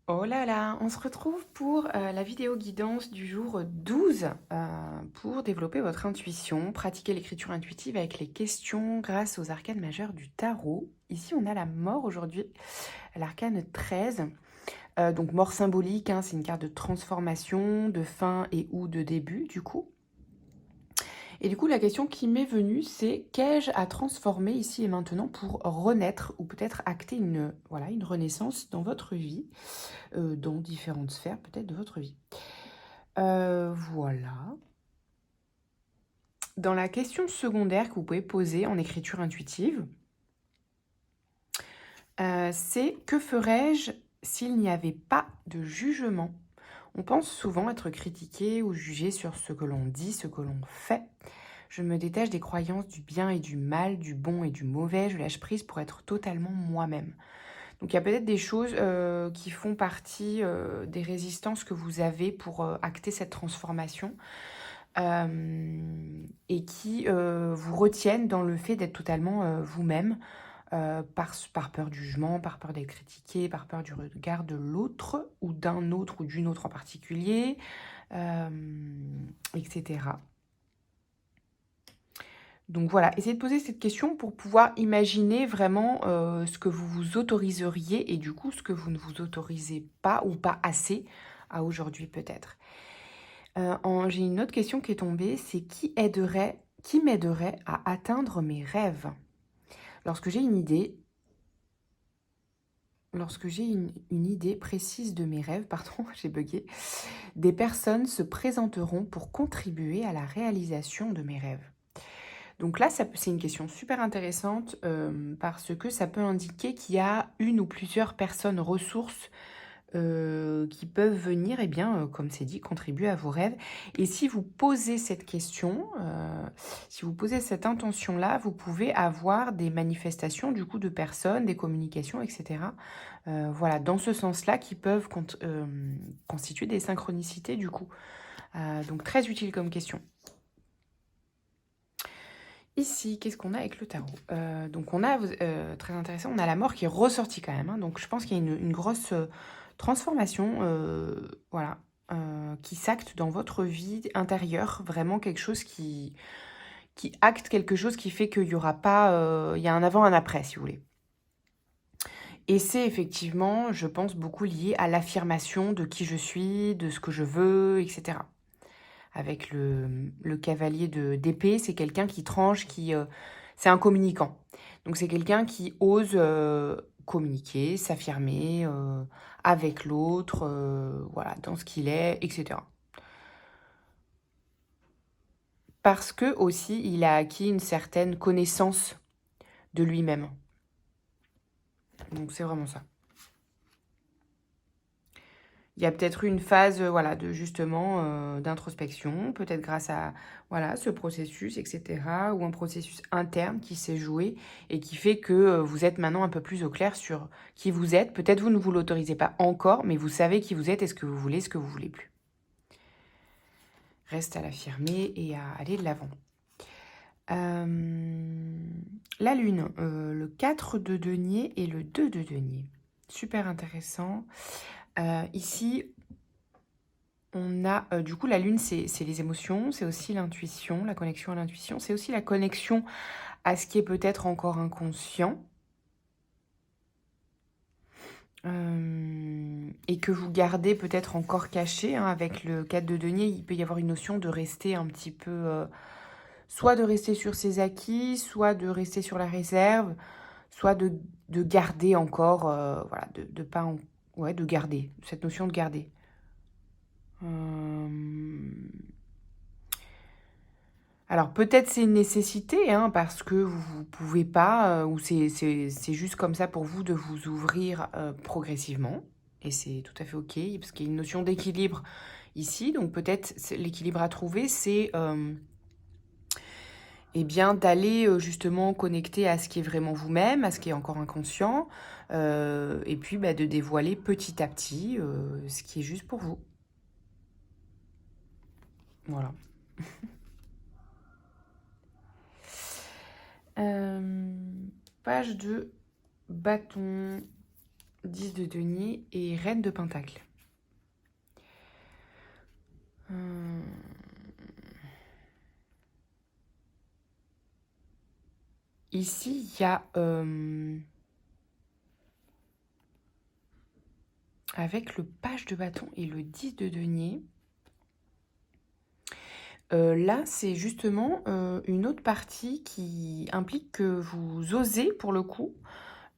Oh là là, on se retrouve pour la vidéo guidance du jour 12 pour développer votre intuition, pratiquer l'écriture intuitive avec les questions grâce aux arcanes majeures du tarot. Ici, on a la mort aujourd'hui, l'arcane 13. Donc mort symbolique, hein, c'est une carte de transformation, de fin et ou de début du coup. Et du coup, la question qui m'est venue, c'est qu'ai-je à transformer ici et maintenant pour renaître ou peut-être acter voilà, une renaissance dans votre vie, dans différentes sphères peut-être de votre vie. Voilà. Dans la question secondaire que vous pouvez poser en écriture intuitive, c'est que ferais-je s'il n'y avait pas de jugement? On pense souvent être critiqué ou jugé sur ce que l'on dit, ce que l'on fait. Je me détache des croyances du bien et du mal, du bon et du mauvais. Je lâche prise pour être totalement moi-même. Donc il y a peut-être des choses qui font partie des résistances que vous avez pour acter cette transformation et qui vous retiennent dans le fait d'être totalement vous-même par peur du jugement, par peur d'être critiqué, par peur du regard de l'autre ou d'un autre ou d'une autre en particulier, etc. Donc voilà, essayez de poser cette question pour pouvoir imaginer vraiment ce que vous vous autoriseriez et du coup ce que vous ne vous autorisez pas ou pas assez à aujourd'hui peut-être. J'ai une autre question qui est tombée, c'est qui m'aiderait à atteindre mes rêves? Lorsque j'ai une idée, une idée précise de mes rêves, pardon, j'ai bugué, des personnes se présenteront pour contribuer à la réalisation de mes rêves. Donc là, c'est une question super intéressante parce que ça peut indiquer qu'il y a une ou plusieurs personnes ressources qui peuvent venir, eh bien, comme c'est dit, contribuer à vos rêves. Et si vous posez cette question, si vous posez cette intention-là, vous pouvez avoir des manifestations du coup de personnes, des communications, etc. Voilà, dans ce sens-là, qui peuvent constituer des synchronicités du coup. Donc très utile comme question. Ici, qu'est-ce qu'on a avec le tarot? Donc on a, très intéressant, on a la mort qui est ressortie quand même, hein. Donc je pense qu'il y a une grosse transformation, voilà, qui s'acte dans votre vie intérieure. Vraiment quelque chose qui acte quelque chose qui fait qu'il y aura pas... il y a un avant, un après, si vous voulez. Et c'est effectivement, je pense, beaucoup lié à l'affirmation de qui je suis, de ce que je veux, etc. Avec le cavalier d'épée, c'est quelqu'un qui tranche, c'est un communicant. Donc c'est quelqu'un qui ose communiquer, s'affirmer avec l'autre, voilà, dans ce qu'il est, etc. Parce que aussi, il a acquis une certaine connaissance de lui-même. Donc c'est vraiment ça. Il y a peut-être eu une phase, voilà, de justement d'introspection, peut-être grâce à voilà ce processus, etc. Ou un processus interne qui s'est joué et qui fait que vous êtes maintenant un peu plus au clair sur qui vous êtes. Peut-être vous ne vous l'autorisez pas encore, mais vous savez qui vous êtes et ce que vous voulez plus. Reste à l'affirmer et à aller de l'avant. La lune, le 4 de denier et le 2 de denier. Super intéressant. Ici, on a du coup la lune, c'est les émotions, c'est aussi l'intuition, la connexion à l'intuition, c'est aussi la connexion à ce qui est peut-être encore inconscient. Et que vous gardez peut-être encore caché, hein, avec le 4 de denier, il peut y avoir une notion de rester un petit peu, soit de rester sur ses acquis, soit de rester sur la réserve, soit de garder encore, voilà, de pas, ouais, de garder, cette notion de garder. Alors peut-être c'est une nécessité, hein, parce que vous ne pouvez pas, ou c'est juste comme ça pour vous de vous ouvrir progressivement. Et c'est tout à fait OK, parce qu'il y a une notion d'équilibre ici. Donc peut-être l'équilibre à trouver, c'est eh bien d'aller justement connecter à ce qui est vraiment vous-même, à ce qui est encore inconscient, et puis bah, de dévoiler petit à petit ce qui est juste pour vous. Voilà. Page de bâton. 10 de denier et reine de pentacle. Ici, il y a... avec le page de bâton et le 10 de denier, là, c'est justement une autre partie qui implique que vous osez, pour le coup,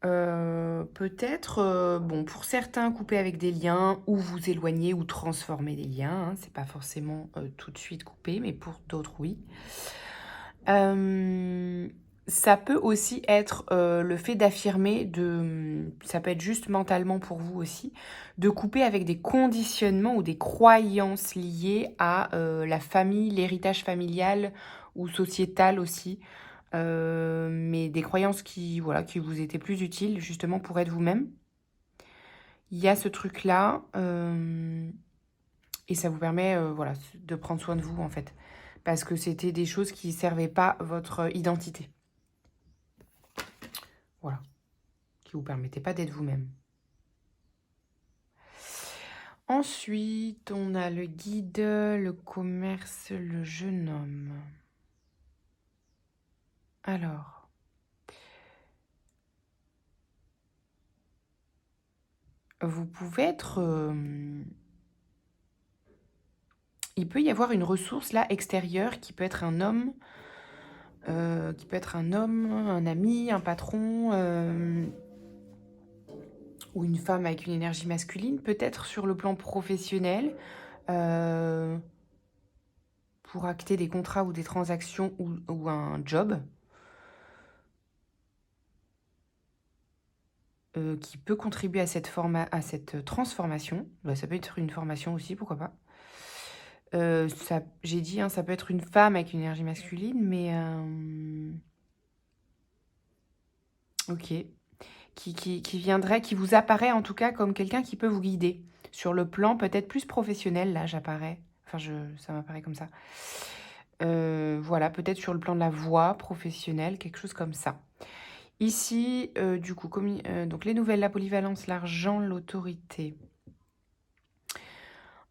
peut-être, bon, pour certains, couper avec des liens, ou vous éloigner, ou transformer des liens. Hein, c'est pas forcément tout de suite couper, mais pour d'autres, oui. Ça peut aussi être le fait d'affirmer, ça peut être juste mentalement pour vous aussi, de couper avec des conditionnements ou des croyances liées à la famille, l'héritage familial ou sociétal aussi. Mais des croyances qui, voilà, qui vous étaient plus utiles justement pour être vous-même. Il y a ce truc-là et ça vous permet voilà, de prendre soin de vous en fait. Parce que c'était des choses qui ne servaient pas votre identité. Voilà. Qui ne vous permettaient pas d'être vous-même. Ensuite, on a le guide, le commerce, le jeune homme. Alors. Vous pouvez être... il peut y avoir une ressource là extérieure qui peut être un homme, un ami, un patron, ou une femme avec une énergie masculine, peut-être sur le plan professionnel, pour acter des contrats ou des transactions ou un job, qui peut contribuer à cette transformation. Ça peut être une formation aussi, pourquoi pas. J'ai dit, hein, ça peut être une femme avec une énergie masculine, mais... ok. Qui viendrait, qui vous apparaît en tout cas comme quelqu'un qui peut vous guider. Sur le plan peut-être plus professionnel, là, j'apparais. Enfin, ça m'apparaît comme ça. Voilà, peut-être sur le plan de la voix professionnelle, quelque chose comme ça. Ici, du coup, donc les nouvelles, la polyvalence, l'argent, l'autorité.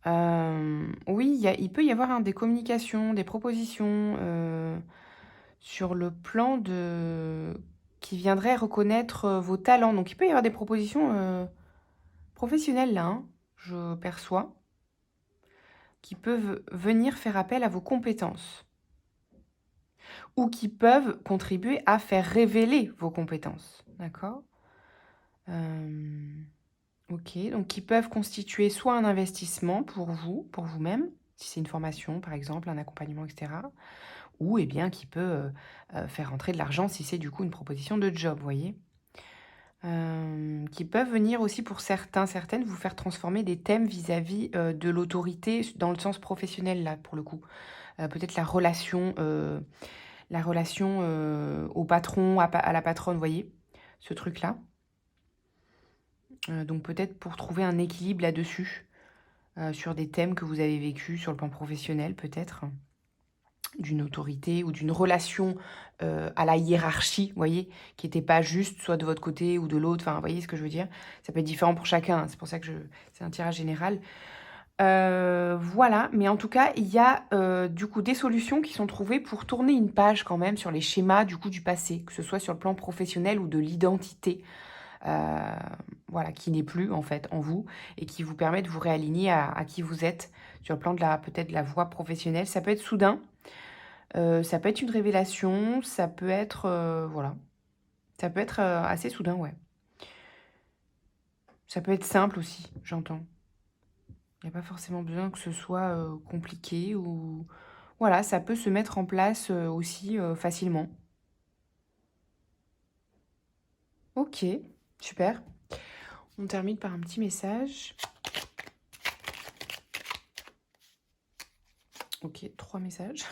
Oui, il peut y avoir des communications, des propositions sur le plan qui viendraient reconnaître vos talents. Donc, il peut y avoir des propositions professionnelles, là, hein, je perçois, qui peuvent venir faire appel à vos compétences ou qui peuvent contribuer à faire révéler vos compétences. D'accord ? Ok, donc qui peuvent constituer soit un investissement pour vous, pour vous-même, si c'est une formation par exemple, un accompagnement, etc. Ou eh bien qui peut faire rentrer de l'argent si c'est du coup une proposition de job, vous voyez. Qui peuvent venir aussi pour certaines, vous faire transformer des thèmes vis-à-vis de l'autorité dans le sens professionnel, là, pour le coup. Peut-être la relation au patron, à la patronne, vous voyez, ce truc-là. Donc peut-être pour trouver un équilibre là-dessus, sur des thèmes que vous avez vécus sur le plan professionnel, peut-être, d'une autorité ou d'une relation à la hiérarchie, vous voyez, qui n'était pas juste soit de votre côté ou de l'autre, enfin, vous voyez ce que je veux dire. Ça peut être différent pour chacun, hein, c'est pour ça que c'est un tirage général. Voilà, mais en tout cas, il y a du coup des solutions qui sont trouvées pour tourner une page quand même sur les schémas du coup du passé, que ce soit sur le plan professionnel ou de l'identité, voilà, qui n'est plus en fait en vous et qui vous permet de vous réaligner à qui vous êtes sur le plan de peut-être de la voie professionnelle. Ça peut être soudain, ça peut être une révélation, ça peut être voilà, ça peut être assez soudain, ouais. Ça peut être simple aussi, j'entends. Il n'y a pas forcément besoin que ce soit compliqué ou... Voilà, ça peut se mettre en place aussi facilement. Ok, super. On termine par un petit message. Ok, 3 messages.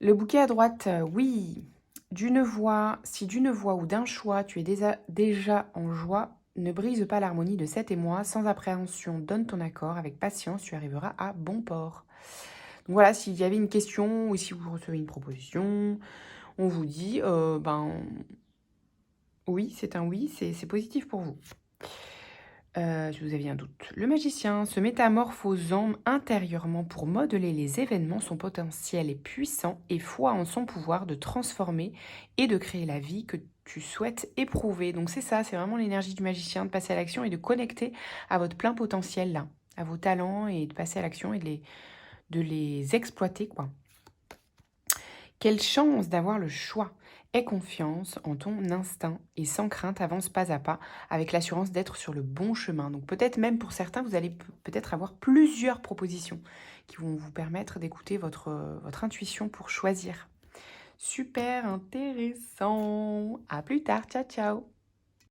Le bouquet à droite, oui. Si d'une voix ou d'un choix tu es déjà en joie, ne brise pas l'harmonie de cet émoi. Sans appréhension, donne ton accord. Avec patience, tu arriveras à bon port. Donc voilà, s'il y avait une question ou si vous recevez une proposition, on vous dit, oui, c'est un oui, c'est positif pour vous. Si vous aviez un doute. Le magicien se métamorphosant intérieurement pour modeler les événements, son potentiel est puissant et foi en son pouvoir de transformer et de créer la vie que tu souhaites éprouver. Donc c'est ça, c'est vraiment l'énergie du magicien, de passer à l'action et de connecter à votre plein potentiel là, à vos talents et de passer à l'action et de les exploiter, quoi. Quelle chance d'avoir le choix! Aie confiance en ton instinct et sans crainte, avance pas à pas avec l'assurance d'être sur le bon chemin. Donc peut-être même pour certains, vous allez peut-être avoir plusieurs propositions qui vont vous permettre d'écouter votre intuition pour choisir. Super intéressant! À plus tard, ciao ciao!